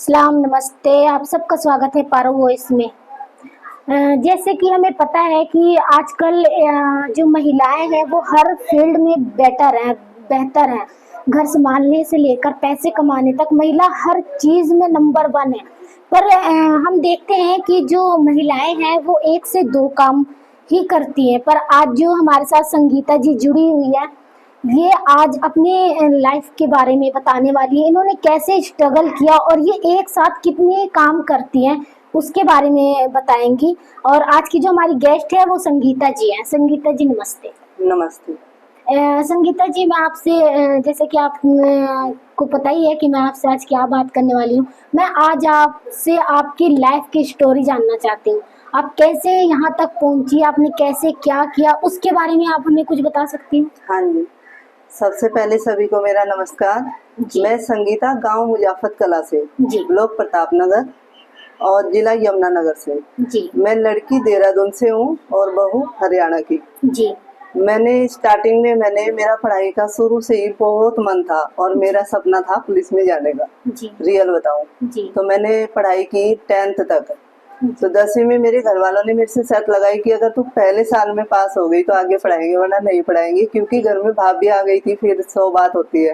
सलाम, नमस्ते। आप सबका स्वागत है पारो वॉइस में। जैसे कि हमें पता है कि आजकल जो महिलाएं हैं वो हर फील्ड में बेहतर हैं। घर संभालने से लेकर पैसे कमाने तक महिला हर चीज में नंबर 1 है। पर हम देखते हैं कि जो महिलाएं हैं वो एक से दो काम ही करती हैं। पर आज जो हमारे साथ संगीता जी जुड़ी हुई है, ये आज अपने लाइफ के बारे में बताने वाली है। इन्होंने कैसे स्ट्रगल किया और ये एक साथ कितने काम करती हैं उसके बारे में बताएंगी। और आज की जो हमारी गेस्ट है वो संगीता जी हैं। संगीता जी नमस्ते। नमस्ते। संगीता जी, मैं आपसे जैसे कि आप को पता ही है कि मैं आपसे आज क्या बात करने वाली हूँ। मैं आज आपसे आपकी लाइफ की स्टोरी जानना चाहती हूँ। आप कैसे यहाँ तक पहुँची, आपने कैसे क्या किया, उसके बारे में आप हमें कुछ बता सकती हैं? हाँ जी, सबसे पहले सभी को मेरा नमस्कार। मैं संगीता, गांव मुजाफत कला से, ब्लॉक प्रताप नगर और जिला यमुनानगर से। जी। मैं लड़की देहरादून से हूँ और बहू हरियाणा की। जी। मैंने स्टार्टिंग में मेरा पढ़ाई का शुरू से ही बहुत मन था और मेरा सपना था पुलिस में जाने का। जी। रियल बताऊं तो मैंने पढ़ाई की 10th तक। तो 10वीं में मेरे घर वालों ने मेरे से शर्त लगाई कि अगर तू पहले साल में पास हो गई तो आगे पढ़ाएंगे, वरना नहीं पढ़ाएंगे। क्योंकि घर में भाभी आ गई थी, फिर 100 बात होती है।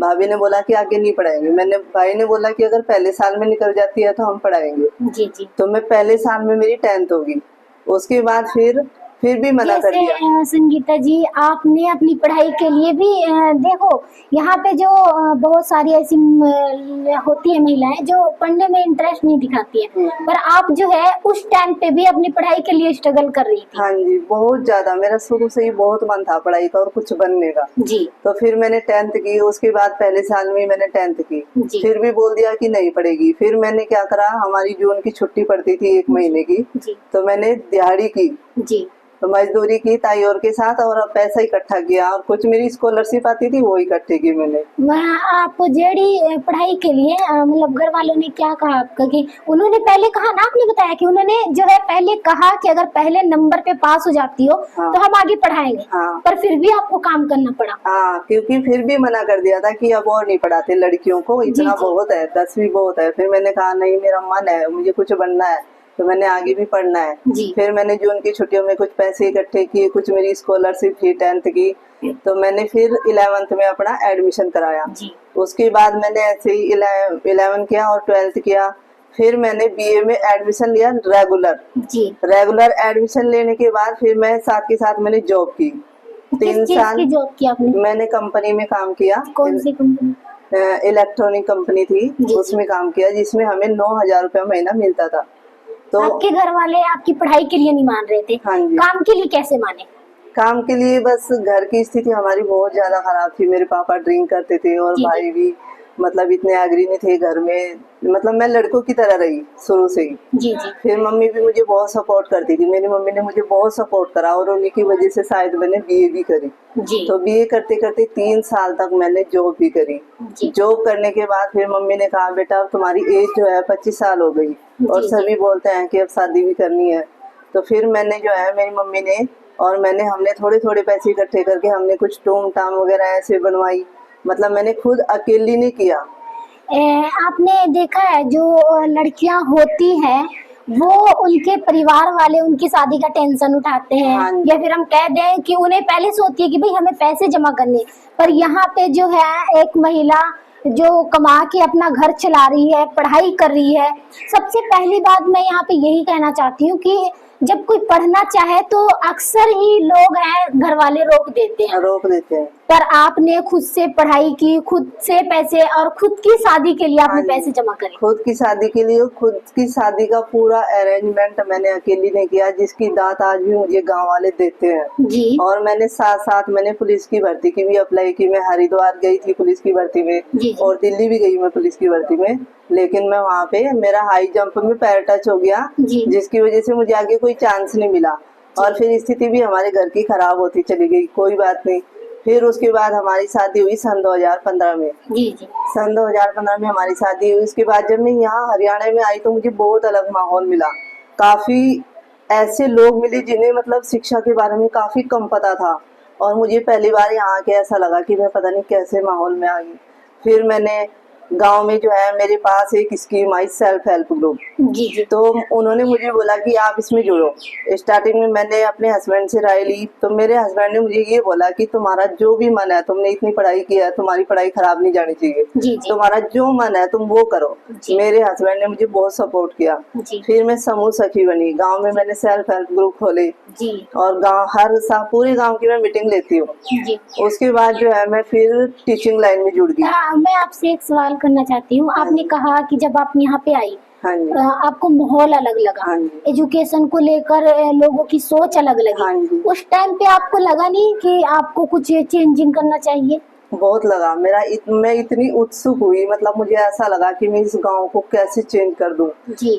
भाभी ने बोला कि आगे नहीं पढ़ाएंगे। भाई ने बोला कि अगर पहले साल में निकल जाती है तो हम पढ़ाएंगे। जी। जी। तो मैं पहले साल में मेरी 10th होगी। उसके बाद फिर भी मना कर दिया। संगीता जी, आपने अपनी पढ़ाई के लिए भी देखो, यहाँ पे जो बहुत सारी ऐसी होती है महिलाएं जो पढ़ने में इंटरेस्ट नहीं दिखाती है, पर आप जो है उस टाइम पे भी अपनी पढ़ाई के लिए स्ट्रगल कर रही थी। हाँ जी, बहुत ज्यादा। मेरा शुरू से ही बहुत मन था पढ़ाई का और कुछ बनने का। जी। तो फिर मैंने 10th की। उसके बाद पहले साल में मैंने 10th की। फिर भी बोल दिया कि नहीं पढ़ेगी। फिर मैंने क्या करा, हमारी जून की छुट्टी पड़ती थी 1 महीने की। तो मैंने दिहाड़ी की। जी। तो मजदूरी की ताई और के साथ और पैसा इकट्ठा किया और कुछ मेरी स्कॉलरशिप आती थी वो इकट्ठी की मैंने। आपको जेडी पढ़ाई के लिए मतलब घर वालों ने क्या कहा आपका? कि उन्होंने पहले कहा ना, आपने बताया कि उन्होंने जो है पहले कहा कि अगर पहले नंबर पे पास हो जाती हो तो हम आगे पढ़ाएंगे। पर फिर भी आपको काम करना पड़ा। क्योंकि फिर भी मना कर दिया था कि अब और नहीं पढ़ाते लड़कियों को, इतना बहुत है, 10वीं बहुत है। फिर मैंने कहा नहीं, मेरा मन है, मुझे कुछ बनना है, तो मैंने आगे भी पढ़ना है। फिर मैंने जून की छुट्टियों में कुछ पैसे इकट्ठे किए, कुछ मेरी स्कॉलरशिप थी 10th की। तो मैंने फिर 11th में अपना एडमिशन कराया। उसके बाद मैंने ऐसे ही 11 किया और 12th किया। फिर मैंने बीए में एडमिशन लिया रेगुलर एडमिशन लेने के बाद फिर मैं साथ के साथ मैंने जॉब की। 3 साल जॉब की आपने? मैंने कंपनी में काम किया। कौन सी कंपनी? इलेक्ट्रॉनिक कंपनी थी, उसमें काम किया, जिसमें हमें 9,000 रुपया महीना मिलता था। तो आपके घर वाले आपकी पढ़ाई के लिए नहीं मान रहे थे? हाँ जी। काम के लिए कैसे माने? काम के लिए बस घर की स्थिति हमारी बहुत ज्यादा खराब थी। मेरे पापा ड्रिंक करते थे और भाई भी मतलब इतने एग्री नहीं थे घर में। मतलब मैं लड़कों की तरह रही शुरू से ही। जी। फिर मम्मी भी मुझे बहुत सपोर्ट करती थी। मेरी मम्मी ने मुझे बहुत सपोर्ट करा और उन्हीं की वजह से शायद मैंने बीए भी करी। तो बीए करते करते 3 साल तक मैंने जॉब भी करी। जॉब करने के बाद फिर मम्मी ने कहा बेटा तुम्हारी एज जो है 25 साल हो गई और सभी बोलते हैं कि अब शादी भी करनी है। तो फिर मैंने जो है, मेरी मम्मी ने और हमने थोड़े थोड़े पैसे इकट्ठे करके हमने कुछ टूम टाम वगैरह ऐसे बनवाई। मतलब मैंने खुद अकेली नहीं किया। आपने देखा है जो लड़कियां होती हैं वो उनके परिवार वाले उनकी शादी का टेंशन उठाते हैं। या फिर हम कह दें कि उन्हें पहले से होती है कि भाई हमें पैसे जमा करने। पर यहाँ पे जो है एक महिला जो कमा के अपना घर चला रही है, पढ़ाई कर रही है। सबसे पहली बात मैं यहाँ पे यही कहना चाहती हूँ कि जब कोई पढ़ना चाहे तो अक्सर ही लोग हैं घर वाले रोक देते हैं। पर आपने खुद से पढ़ाई की, खुद से पैसे और खुद की शादी के लिए आपने पैसे जमा करे। खुद की शादी के लिए, खुद की शादी का पूरा अरेंजमेंट मैंने अकेली ने किया, जिसकी दात आज भी मुझे गांव वाले देते हैं। और मैंने साथ साथ मैंने पुलिस की भर्ती की भी अप्लाई की। मैं हरिद्वार गई थी पुलिस की भर्ती में और दिल्ली भी गई मैं पुलिस की भर्ती में। लेकिन मैं वहाँ पे मेरा हाई जंप में पैर टच हो गया, जिसकी वजह से मुझे आगे कोई चांस नहीं मिला। और फिर स्थिति भी हमारे घर की खराब होती चली गई। कोई बात नहीं। फिर उसके बाद हमारी शादी हुई सन 2015 में। सन 2015 में हमारी शादी हुई। उसके बाद जब मैं यहाँ हरियाणा में आई तो मुझे बहुत अलग माहौल मिला। काफी ऐसे लोग मिले जिन्हें मतलब शिक्षा के बारे में काफी कम पता था। और मुझे पहली बार यहाँ आके ऐसा लगा कि मैं पता नहीं कैसे माहौल में आ गई। फिर मैंने गांव में जो है मेरे पास एक स्कीम आई सेल्फ हेल्प ग्रुप। जी जी। तो उन्होंने मुझे बोला कि आप इसमें जुड़ो। स्टार्टिंग में मैंने अपने हस्बैंड से राय ली, तो मेरे हस्बैंड ने मुझे ये बोला कि तुम्हारा जो भी मन है, तुमने इतनी पढ़ाई की है, तुम्हारी पढ़ाई खराब नहीं जानी चाहिए, जी जी। तुम्हारा जो मन है तुम वो करो। मेरे हस्बैंड ने मुझे बहुत सपोर्ट किया। फिर मैं समूह सखी बनी, गाँव में मैंने सेल्फ हेल्प ग्रुप खोले जी। और गाँव हर साल पूरे गाँव की मैं मीटिंग लेती हूँ। उसके बाद जो है मैं फिर टीचिंग लाइन में जुड़ गई। मैं आपसे एक सवाल करना चाहती हूँ। आपने कहा कि जब आप यहाँ पे आई, हाँ जी, आपको माहौल अलग लगा, हाँ जी, एजुकेशन को लेकर लोगों की सोच अलग लगी। हाँ जी। उस टाइम पे आपको लगा नहीं कि आपको कुछ चेंजिंग करना चाहिए? बहुत लगा। मैं इतनी उत्सुक हुई, मतलब मुझे ऐसा लगा कि मैं इस गांव को कैसे चेंज कर दूं,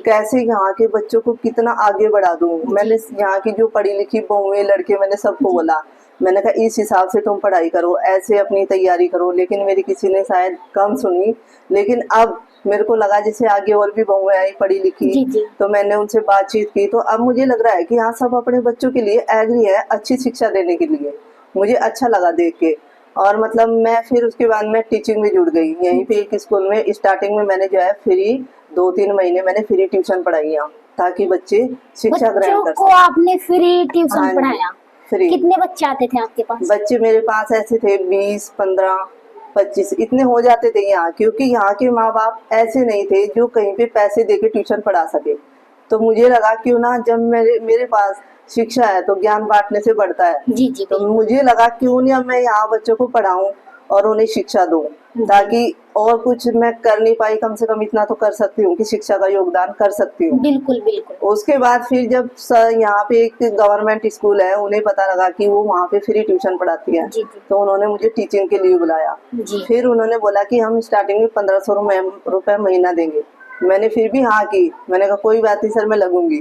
कैसे यहाँ के बच्चों को कितना आगे बढ़ा दूं। मैंने यहाँ की जो पढ़ी लिखी बहुएं लड़के मैंने सबको बोला, मैंने कहा इस हिसाब से तुम पढ़ाई करो, ऐसे अपनी तैयारी करो। लेकिन मेरी किसी ने शायद कम सुनी। लेकिन अब मेरे को लगा जैसे आगे और भी बहुएं आई पढ़ी लिखी, तो मैंने उनसे बातचीत की, तो अब मुझे लग रहा है कि हाँ सब अपने बच्चों के लिए एग्री है अच्छी शिक्षा देने के लिए। मुझे अच्छा लगा देख के। और मतलब मैं फिर उसके बाद मैं टीचिंग में जुड़ गई। यहीं पे एक स्कूल में स्टार्टिंग में मैंने जो है फ्री 2-3 महीने मैंने फ्री ट्यूशन पढ़ाई है, ताकि बच्चे शिक्षा ग्रहण कर सकें। आपने फ्री ट्यूशन पढ़ाया? फ्री। कितने बच्चे आते थे आपके पास? बच्चे मेरे पास ऐसे थे 20, 15, 25 इतने हो जाते थे यहाँ, क्योंकि यहाँ के माँ बाप ऐसे नहीं थे जो कहीं पे पैसे देके ट्यूशन पढ़ा सके। तो मुझे लगा क्यों ना, जब मेरे पास शिक्षा है तो ज्ञान बांटने से बढ़ता है। जी जी। तो मुझे लगा क्यों नहीं अब मैं यहाँ बच्चों को पढ़ाऊं और उन्हें शिक्षा दूं, ताकि और कुछ मैं कर नहीं पाई, कम से कम इतना तो कर सकती हूँ कि शिक्षा का योगदान कर सकती हूँ। बिल्कुल बिल्कुल। उसके बाद फिर जब यहाँ पे एक गवर्नमेंट स्कूल है, उन्हें पता लगा कि वो वहाँ पे फ्री ट्यूशन पढ़ाती है, तो उन्होंने मुझे टीचिंग के लिए बुलाया। फिर उन्होंने बोला कि हम स्टार्टिंग में 1500 रुपए महीना देंगे। मैंने फिर भी हाँ की, मैंने कहा कोई बात नहीं सर मैं लगूंगी।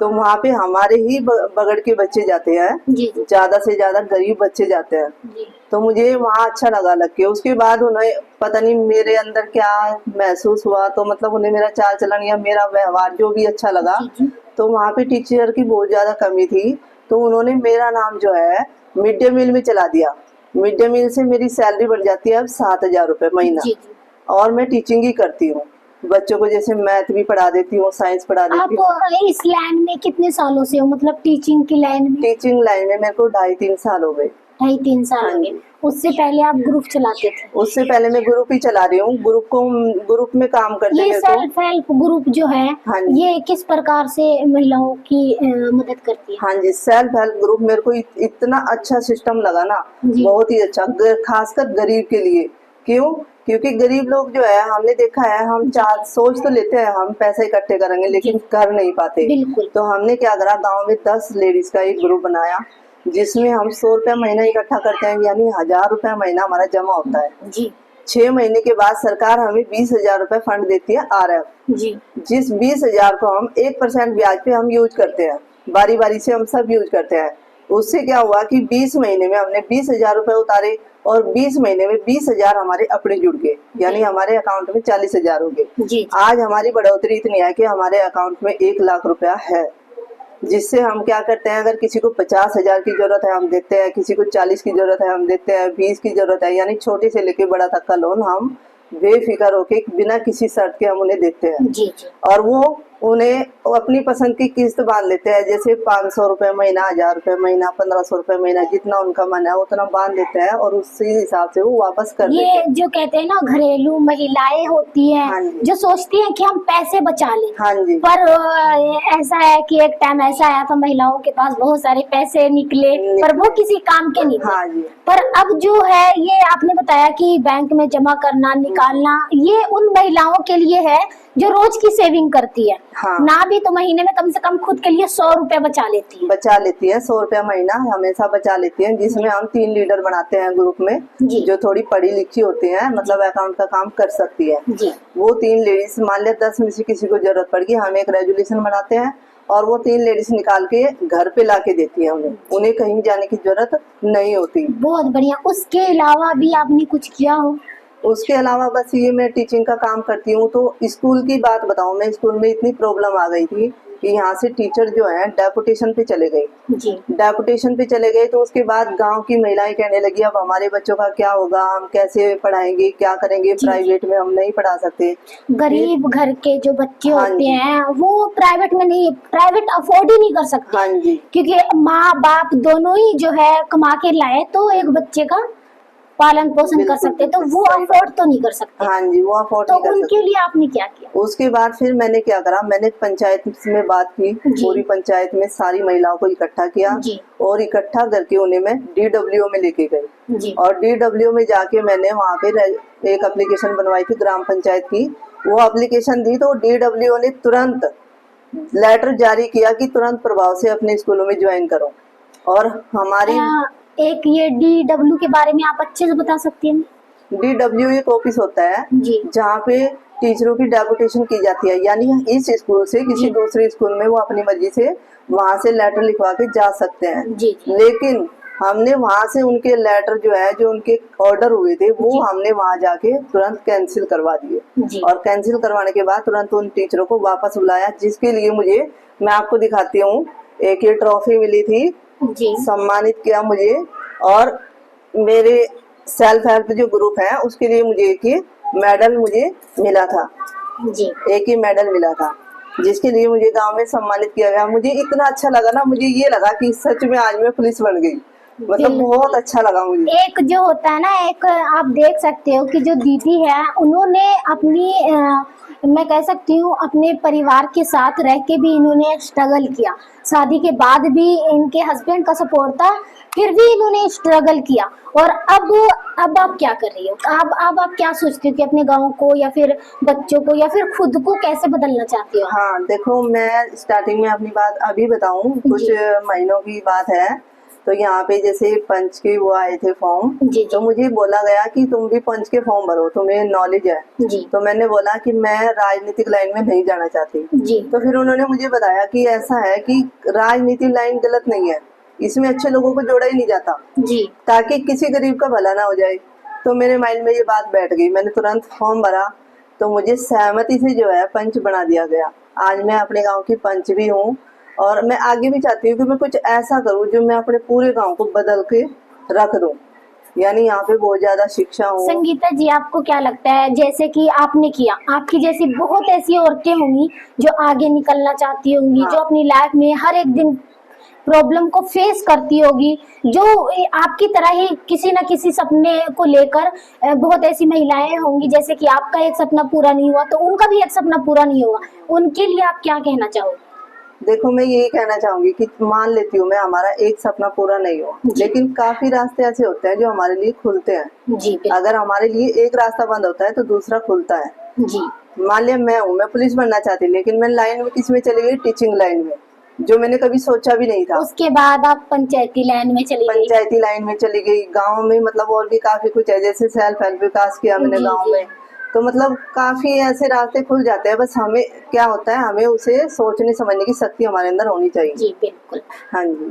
तो वहाँ पे हमारे ही बगड़ के बच्चे जाते हैं, ज्यादा से ज्यादा गरीब बच्चे जाते हैं। तो मुझे वहाँ अच्छा लगा लग के। उसके बाद उन्हें पता नहीं मेरे अंदर क्या महसूस हुआ, तो मतलब उन्हें मेरा चाल चलन या मेरा व्यवहार जो भी अच्छा लगा। तो वहाँ पे टीचर की बहुत ज्यादा कमी थी, तो उन्होंने मेरा नाम जो है मिड डे मील में चला दिया। मिड डे मील से मेरी सैलरी बढ़ जाती है अब 7,000 रुपए महीना, और मैं टीचिंग ही करती हूँ बच्चों को, जैसे मैथ भी पढ़ा देती हूँ, साइंस पढ़ा देती हूँ। आप इस लाइन में कितने सालों से हो, मतलब टीचिंग की लाइन में? टीचिंग लाइन में मेरे को 2.5-3 साल हो गए। 2.5-3 साल हो गए। उससे पहले आप ग्रुप चलाते थे? उससे पहले मैं ग्रुप ही चला रही हूँ। ग्रुप में काम करते हैं। ये सेल्फ हेल्प ग्रुप जो है, ये किस प्रकार से महिलाओं की मदद करती है? हाँ जी, सेल्फ हेल्प ग्रुप मेरे को इतना अच्छा सिस्टम लगा ना, बहुत ही अच्छा, खासकर गरीब के लिए। क्यों? क्योंकि गरीब लोग जो है, हमने देखा है, हम सोच तो लेते हैं हम पैसे इकट्ठे करेंगे, लेकिन कर नहीं पाते। तो हमने क्या करा, गांव में 10 लेडीज का एक ग्रुप बनाया, जिसमें हम 100 रुपया महीना इकट्ठा करते हैं, यानी 1000 रुपया महीना हमारा जमा होता है। 6 महीने के बाद सरकार हमें 20,000 रुपए फंड देती है RF। जिस 20,000 को हम 1% ब्याज पे हम यूज करते हैं, बारी बारी से हम सब यूज करते हैं। उससे क्या हुआ कि 20 महीने में हमने 20,000 रुपए उतारे, और 20 महीने में 20,000 हमारे अपने जुड़ गए, यानी हमारे अकाउंट में 40,000 हो गए। आज हमारी बढ़ोतरी इतनी है कि हमारे अकाउंट में 1 लाख रुपया है, जिससे हम क्या करते हैं, अगर किसी को 50,000 की जरूरत है हम देते हैं, किसी को 40 की जरूरत है हम देते हैं, 20 की जरूरत है, यानी छोटे से लेके बड़ा तक का लोन हम बेफिक्र होके बिना किसी शर्त के हम उन्हें देते हैं। और वो उन्हें अपनी पसंद की किस्त बांध लेते हैं, जैसे 500 रुपए महीना, 1000 रुपए महीना, 1500 रुपए महीना, जितना उनका मन है उतना बांध देते हैं, और उसी हिसाब से वो वापस कर देते हैं। ये जो कहते हैं ना, घरेलू महिलाएं होती हैं जो सोचती हैं कि हम पैसे बचा लें। हाँ जी। पर ऐसा है कि एक टाइम ऐसा आया था महिलाओं के पास बहुत सारे पैसे निकले, पर वो किसी काम के नहीं थे। हाँ जी। पर अब जो है, ये आपने बताया कि बैंक में जमा करना निकालना, ये उन महिलाओं के लिए है जो रोज की सेविंग करती है। ना भी तो महीने में कम से कम खुद के लिए 100 रुपया बचा लेती है। 100 रुपया महीना हमेशा बचा लेती है, जिसमें हम 3 लीडर बनाते हैं ग्रुप में, जो थोड़ी पढ़ी लिखी होती हैं, मतलब अकाउंट का काम कर सकती है। वो 3 लेडीज, मान लिया 10 में से किसी को जरूरत पड़ गई, हम एक रेजोल्यूशन बनाते हैं, और वो 3 लेडीज निकाल के घर पे लाके देती है उन्हें कहीं जाने की जरूरत नहीं होती। बहुत बढ़िया। उसके अलावा भी आपने कुछ किया हो? उसके अलावा बस ये मैं टीचिंग का काम करती हूँ। तो स्कूल की बात बताऊँ, मैं स्कूल में इतनी प्रॉब्लम आ गई थी कि यहाँ से टीचर जो है डेपुटेशन पे चले गए। जी। डेपुटेशन पे चले गए तो उसके बाद गांव की महिलाएं कहने लगी अब हमारे बच्चों का क्या होगा, हम कैसे पढ़ाएंगे, क्या करेंगे, प्राइवेट में हम नहीं पढ़ा सकते। गरीब घर के जो बच्चे हाँ होते जी। हैं वो प्राइवेट में नहीं, प्राइवेट अफोर्ड ही नहीं कर सकते। हाँ जी। क्योंकि माँ बाप दोनों ही जो है कमा के लाए तो एक बच्चे का पालन पोषण कर बिल्कुल, सकते, तो वो सही अफोर्ड तो नहीं कर सकते। हाँ जी, वो अफोर्ड तो नहीं कर सकते। उनके लिए आपने क्या किया? उसके बाद फिर मैंने क्या करा, मैंने पंचायत में बात की, जी। पूरी पंचायत में सारी महिलाओं को इकट्ठा किया जी। और इकट्ठा करके उन्हें मैं DWO में लेके गई। जी। और DWO में जाके मैंने वहाँ पे एक एप्लीकेशन बनवाई थी ग्राम पंचायत की। वो एप्लीकेशन दी तो DWO ने तुरंत लेटर जारी किया कि तुरंत प्रभाव से अपने स्कूलों में ज्वाइन करो। और हमारी एक ये DW के बारे में आप अच्छे से बता सकती हैं? DWO एक ऑफिस होता है जी। जहाँ पे टीचरों की डेपुटेशन की जाती है, यानी इस स्कूल से किसी दूसरे स्कूल में वो अपनी मर्जी से वहाँ से लेटर लिखवा के जा सकते हैं। जी। लेकिन हमने वहाँ से उनके लेटर जो है, जो उनके ऑर्डर हुए थे, वो हमने वहाँ जाके तुरंत कैंसिल करवा दिए। और कैंसिल करवाने के बाद तुरंत उन टीचरों को वापस बुलाया, जिसके लिए मुझे, मैं आपको दिखाती हूँ, एक ये ट्रॉफी मिली थी। जी। सम्मानित किया मुझे, और मेरे सेल्फ हेल्प जो ग्रुप है उसके लिए मुझे एक ही मेडल मुझे मिला था। जी। एक ही मेडल मिला था, जिसके लिए मुझे गांव में सम्मानित किया गया। मुझे इतना अच्छा लगा ना, मुझे ये लगा कि सच में आज मैं पुलिस बन गई, मतलब बहुत अच्छा लगा मुझे। एक जो होता है ना, एक आप देख सकते हो कि जो दीदी है उन्होंने अपनी मैं कह सकती हूँ अपने परिवार के साथ रह के भी इन्होंने स्ट्रगल किया। शादी के बाद भी इनके हस्बैंड का सपोर्ट था, फिर भी इन्होंने स्ट्रगल किया। और अब आप क्या कर रही हो? अब आप क्या सोचती हो कि अपने गांव को या फिर बच्चों को या फिर खुद को कैसे बदलना चाहती हो? हाँ देखो, मैं स्टार्टिंग में अपनी बात अभी बताऊं, कुछ महीनों की बात है। तो यहाँ पे जैसे पंच के वो आए थे फॉर्म, तो मुझे बोला गया कि तुम भी पंच के फॉर्म भरो, तुम्हें नॉलेज है। जी। तो मैंने बोला कि मैं राजनीतिक लाइन में नहीं जाना चाहती। जी। तो फिर उन्होंने मुझे बताया कि ऐसा है कि राजनीतिक लाइन गलत नहीं है, इसमें अच्छे लोगों को जोड़ा ही नहीं जाता। जी। ताकि किसी गरीब का भला ना हो जाए। तो मेरे माइंड में ये बात बैठ गई, मैंने तुरंत फॉर्म भरा, तो मुझे सहमति से जो है पंच बना दिया गया। आज मैं अपने गांव की पंच भी हूँ, और मैं आगे भी चाहती हूँ कि मैं कुछ ऐसा करूँ जो मैं अपने पूरे गांव को बदल के रख दूँ, यानी यहाँ पे बहुत ज्यादा शिक्षा हो। संगीता जी, आपको क्या लगता है, जैसे कि आपने किया, आपकी जैसी बहुत ऐसी औरतें होंगी जो आगे निकलना चाहती होंगी, जो अपनी लाइफ में हर एक दिन प्रॉब्लम को फेस करती होगी, जो आपकी तरह ही किसी न किसी सपने को लेकर बहुत ऐसी महिलाएं होंगी, जैसे कि आपका एक सपना पूरा नहीं हुआ तो उनका भी एक सपना पूरा नहीं होगा, उनके लिए आप क्या कहना चाहोगे? देखो, मैं यही कहना चाहूंगी कि मान लेती हूँ मैं हमारा एक सपना पूरा नहीं हुआ, लेकिन काफी रास्ते ऐसे होते हैं जो हमारे लिए खुलते हैं। जी। अगर हमारे लिए एक रास्ता बंद होता है तो दूसरा खुलता है। जी। मान लिया मैं पुलिस बनना चाहती, लेकिन मैं लाइन में किस में चली गई, टीचिंग लाइन में, जो मैंने कभी सोचा भी नहीं था। उसके बाद आप पंचायती लाइन में चली गई। पंचायती लाइन में चली गई। गांव में मतलब और भी काफी कुछ है, जैसे सेल्फ हेल्प विकास किया मैंने गांव में, तो मतलब काफी ऐसे रास्ते खुल जाते हैं। बस हमें क्या होता है, हमें उसे सोचने समझने की शक्ति हमारे अंदर होनी चाहिए। जी बिल्कुल। हाँ जी।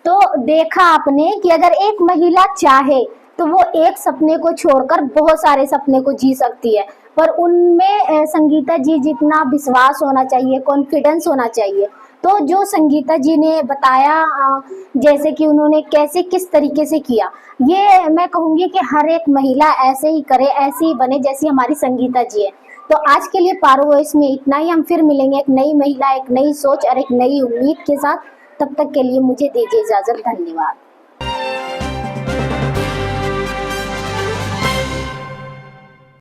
तो देखा आपने कि अगर एक महिला चाहे तो वो एक सपने को छोड़कर बहुत सारे सपने को जी सकती है, पर उनमें संगीता जी जितना विश्वास होना चाहिए, कॉन्फिडेंस होना चाहिए। तो जो संगीता जी ने बताया, जैसे कि उन्होंने कैसे किस तरीके से किया, ये मैं कहूँगी कि हर एक महिला ऐसे ही करे, ऐसे ही बने जैसी हमारी संगीता जी है। तो आज के लिए पारो वॉइस में इतना ही। हम फिर मिलेंगे एक नई महिला, एक नई सोच और एक नई उम्मीद के साथ। तब तक के लिए मुझे दीजिए इजाजत। धन्यवाद।